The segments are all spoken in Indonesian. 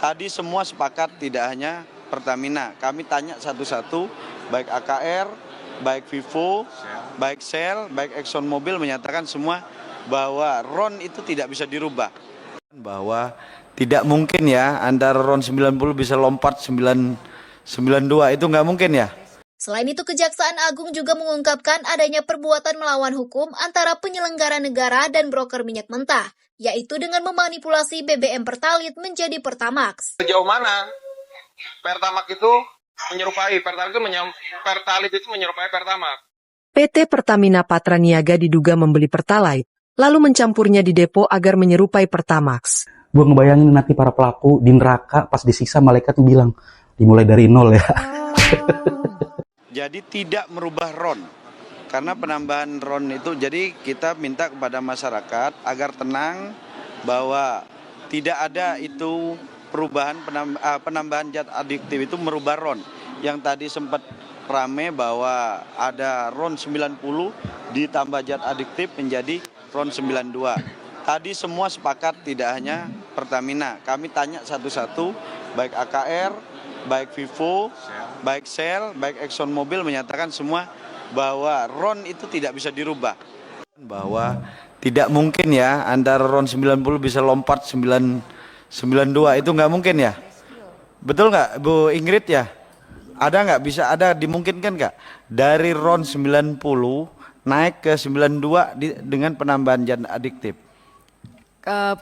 Tadi semua sepakat, tidak hanya Pertamina. Kami tanya satu-satu, baik AKR, baik Vivo, baik Shell, baik Exxon Mobil menyatakan semua bahwa RON itu tidak bisa dirubah. Bahwa tidak mungkin ya antara RON 90 bisa lompat 992, itu nggak mungkin ya. Selain itu, Kejaksaan Agung juga mengungkapkan adanya perbuatan melawan hukum antara penyelenggara negara dan broker minyak mentah, yaitu dengan memanipulasi BBM Pertalite menjadi Pertamax. Sejauh mana Pertamax itu menyerupai Pertalite itu menyerupai Pertamax? PT Pertamina Patraniaga diduga membeli Pertalite, lalu mencampurnya di depo agar menyerupai Pertamax. Gue ngebayangin nanti para pelaku di neraka pas disiksa malaikat bilang, dimulai dari nol ya. Jadi tidak merubah RON, karena penambahan RON itu, jadi kita minta kepada masyarakat agar tenang bahwa tidak ada itu perubahan penambahan zat adiktif itu merubah RON. Yang tadi sempat rame bahwa ada RON 90 ditambah zat adiktif menjadi RON 92. Tadi semua sepakat, tidak hanya Pertamina. Kami tanya satu-satu, baik AKR, baik Vivo, baik Shell, baik Exxon Mobil menyatakan semua bahwa RON itu tidak bisa dirubah. Bahwa tidak mungkin ya antara RON 90 bisa lompat 992, itu nggak mungkin ya. Betul nggak Bu Ingrid ya? Ada nggak, bisa ada dimungkinkan nggak dari RON 90 naik ke 92 dengan penambahan zat adiktif?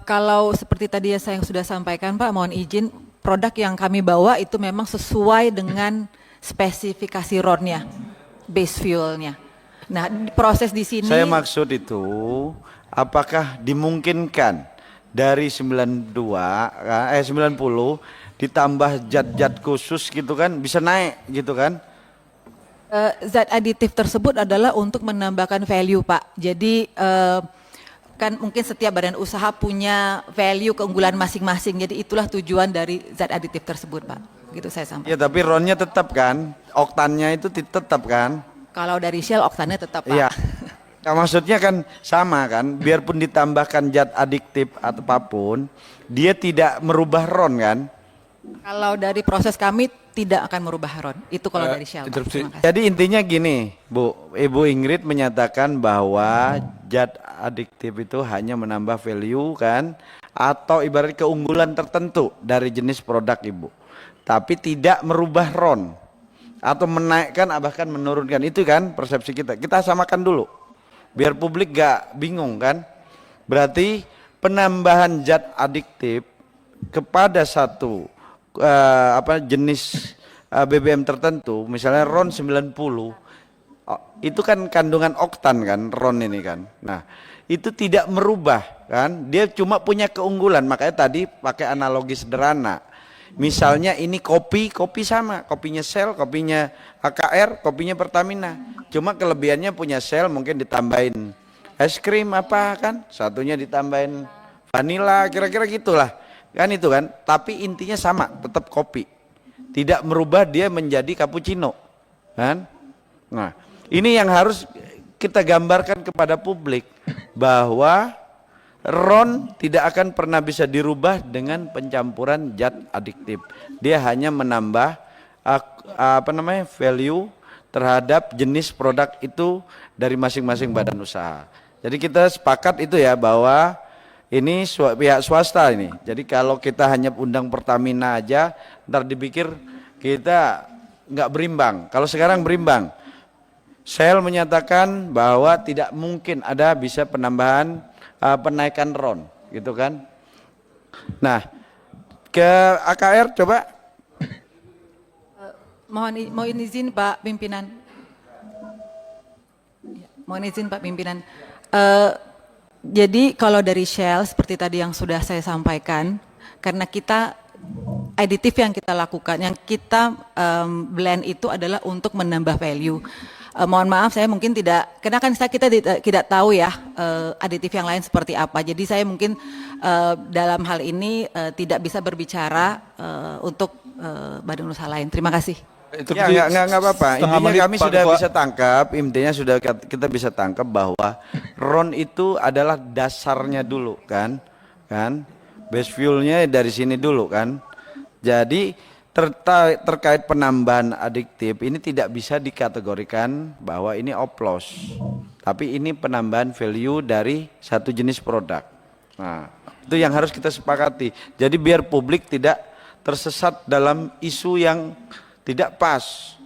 Kalau seperti tadi saya yang sudah sampaikan Pak, mohon izin, produk yang kami bawa itu memang sesuai dengan spesifikasi RON-nya, base fuel-nya. Nah, proses di sini. Saya maksud itu, apakah dimungkinkan dari 90 ditambah zat-zat khusus gitu kan, bisa naik gitu kan? Zat aditif tersebut adalah untuk menambahkan value Pak. Jadi kan mungkin setiap badan usaha punya value keunggulan masing-masing. Jadi itulah tujuan dari zat aditif tersebut Pak. Gitu saya sampaikan. Ya tapi RON-nya tetap kan, oktannya itu tetap kan? Kalau dari Shell oktannya tetap Pak. Iya. Nah, maksudnya kan sama kan, biarpun ditambahkan zat adiktif atau apapun, dia tidak merubah RON kan? Kalau dari proses kami tidak akan merubah RON. Itu kalau dari Shell. Pak. Jadi intinya gini, Ibu Ingrid menyatakan bahwa zat adiktif itu hanya menambah value kan, atau ibarat keunggulan tertentu dari jenis produk Ibu, tapi tidak merubah RON atau menaikkan bahkan menurunkan. Itu kan persepsi kita. Kita samakan dulu biar publik gak bingung kan. Berarti penambahan zat adiktif kepada satu jenis BBM tertentu, misalnya RON 90, itu kan kandungan oktan kan RON ini kan. Nah, itu tidak merubah kan, dia cuma punya keunggulan. Makanya tadi pakai analogi sederhana. Misalnya ini kopi sama, kopinya Shell, kopinya AKR, kopinya Pertamina. Cuma kelebihannya punya Shell mungkin ditambahin es krim apa kan, satunya ditambahin vanila, kira-kira gitulah. Kan itu kan, tapi intinya sama, tetap kopi. Tidak merubah dia menjadi cappuccino. Kan? Nah, ini yang harus kita gambarkan kepada publik bahwa RON tidak akan pernah bisa dirubah dengan pencampuran zat adiktif. Dia hanya menambah value terhadap jenis produk itu dari masing-masing badan usaha. Jadi kita sepakat itu ya bahwa ini pihak swasta ini. Jadi kalau kita hanya undang Pertamina aja, ntar dipikir kita nggak berimbang. Kalau sekarang berimbang. Shell menyatakan bahwa tidak mungkin ada bisa penambahan penaikan RON, gitu kan? Nah, ke AKR coba. Mohon izin Pak Pimpinan. Mohon izin Pak Pimpinan. Jadi kalau dari Shell seperti tadi yang sudah saya sampaikan, karena kita aditif yang kita lakukan, yang kita blend itu adalah untuk menambah value. Mohon maaf saya mungkin tidak, karena kan kita tidak tahu ya aditif yang lain seperti apa. Jadi saya mungkin dalam hal ini tidak bisa berbicara untuk badan usaha lain. Terima kasih. Itu ya, nggak apa-apa. Intinya kami sudah bisa tangkap, intinya sudah kita bisa tangkap bahwa RON itu adalah dasarnya dulu kan, base fuelnya dari sini dulu kan. Jadi terkait penambahan adiktif ini tidak bisa dikategorikan bahwa ini oplos, tapi ini penambahan value dari satu jenis produk. Nah, itu yang harus kita sepakati. Jadi biar publik tidak tersesat dalam isu yang tidak pas.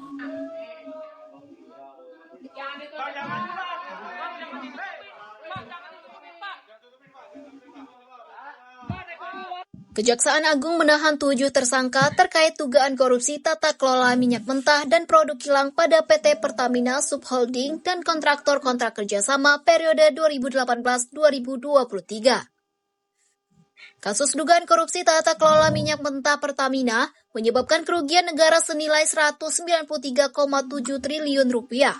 Kejaksaan Agung menahan 7 tersangka terkait dugaan korupsi tata kelola minyak mentah dan produk kilang pada PT Pertamina Subholding dan kontraktor kontrak kerjasama periode 2018-2023. Kasus dugaan korupsi tata kelola minyak mentah Pertamina menyebabkan kerugian negara senilai 193,7 triliun rupiah.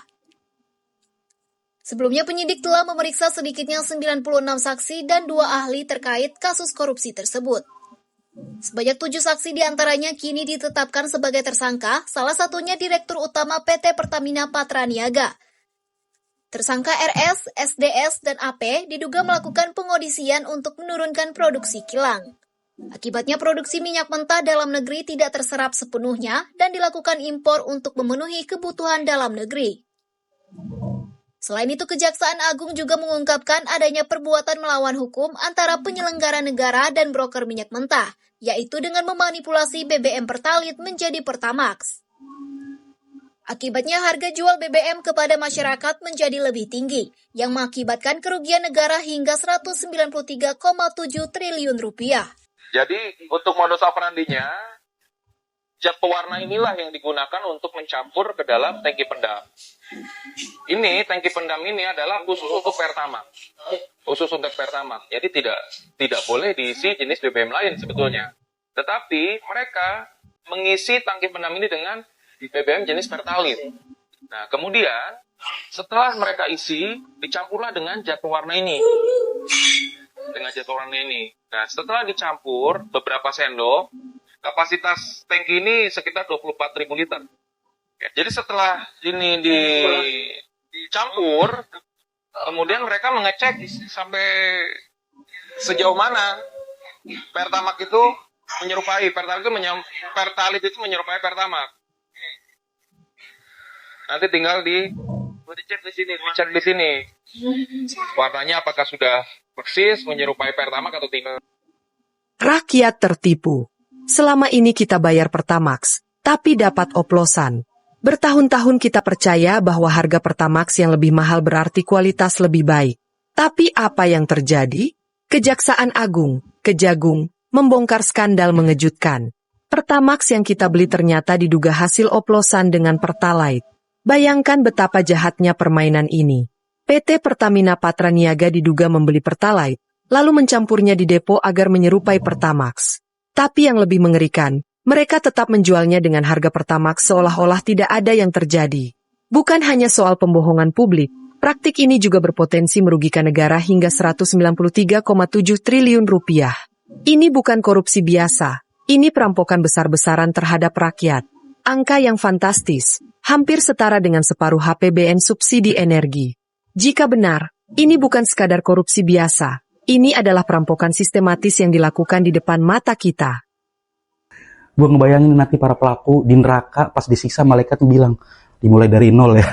Sebelumnya penyidik telah memeriksa sedikitnya 96 saksi dan 2 ahli terkait kasus korupsi tersebut. Sebanyak 7 saksi diantaranya kini ditetapkan sebagai tersangka, salah satunya Direktur Utama PT Pertamina Patraniaga. Tersangka RS, SDS, dan AP diduga melakukan pengodisian untuk menurunkan produksi kilang. Akibatnya produksi minyak mentah dalam negeri tidak terserap sepenuhnya dan dilakukan impor untuk memenuhi kebutuhan dalam negeri. Selain itu, Kejaksaan Agung juga mengungkapkan adanya perbuatan melawan hukum antara penyelenggara negara dan broker minyak mentah, yaitu dengan memanipulasi BBM Pertalite menjadi Pertamax. Akibatnya harga jual BBM kepada masyarakat menjadi lebih tinggi, yang mengakibatkan kerugian negara hingga 193,7 triliun rupiah. Jadi untuk modus operandinya, zat pewarna inilah yang digunakan untuk mencampur ke dalam tangki pendam. Ini tangki pendam ini adalah khusus untuk Pertamax. Khusus untuk Pertamax. Jadi tidak boleh diisi jenis BBM lain sebetulnya. Tetapi mereka mengisi tangki pendam ini dengan BBM jenis Pertalite. Nah, kemudian setelah mereka isi, dicampurlah dengan zat pewarna ini. Nah, setelah dicampur beberapa sendok, kapasitas tangki ini sekitar 24.000 liter. Jadi setelah ini dicampur, kemudian mereka mengecek sampai sejauh mana Pertamax itu menyerupai Pertalite itu menyerupai Pertamax. Nanti tinggal dicek di sini. Warnanya apakah sudah persis menyerupai Pertamax atau tidak. Rakyat tertipu. Selama ini kita bayar Pertamax, tapi dapat oplosan. Bertahun-tahun kita percaya bahwa harga Pertamax yang lebih mahal berarti kualitas lebih baik. Tapi apa yang terjadi? Kejaksaan Agung, Kejagung, membongkar skandal mengejutkan. Pertamax yang kita beli ternyata diduga hasil oplosan dengan Pertalite. Bayangkan betapa jahatnya permainan ini. PT Pertamina Patraniaga diduga membeli Pertalite, lalu mencampurnya di depo agar menyerupai Pertamax. Tapi yang lebih mengerikan, mereka tetap menjualnya dengan harga Pertamax seolah-olah tidak ada yang terjadi. Bukan hanya soal pembohongan publik, praktik ini juga berpotensi merugikan negara hingga 193,7 triliun rupiah. Ini bukan korupsi biasa, ini perampokan besar-besaran terhadap rakyat. Angka yang fantastis, hampir setara dengan separuh APBN subsidi energi. Jika benar, ini bukan sekadar korupsi biasa, ini adalah perampokan sistematis yang dilakukan di depan mata kita. Gue ngebayangin nanti para pelaku di neraka pas disiksa malaikat bilang dimulai dari nol ya.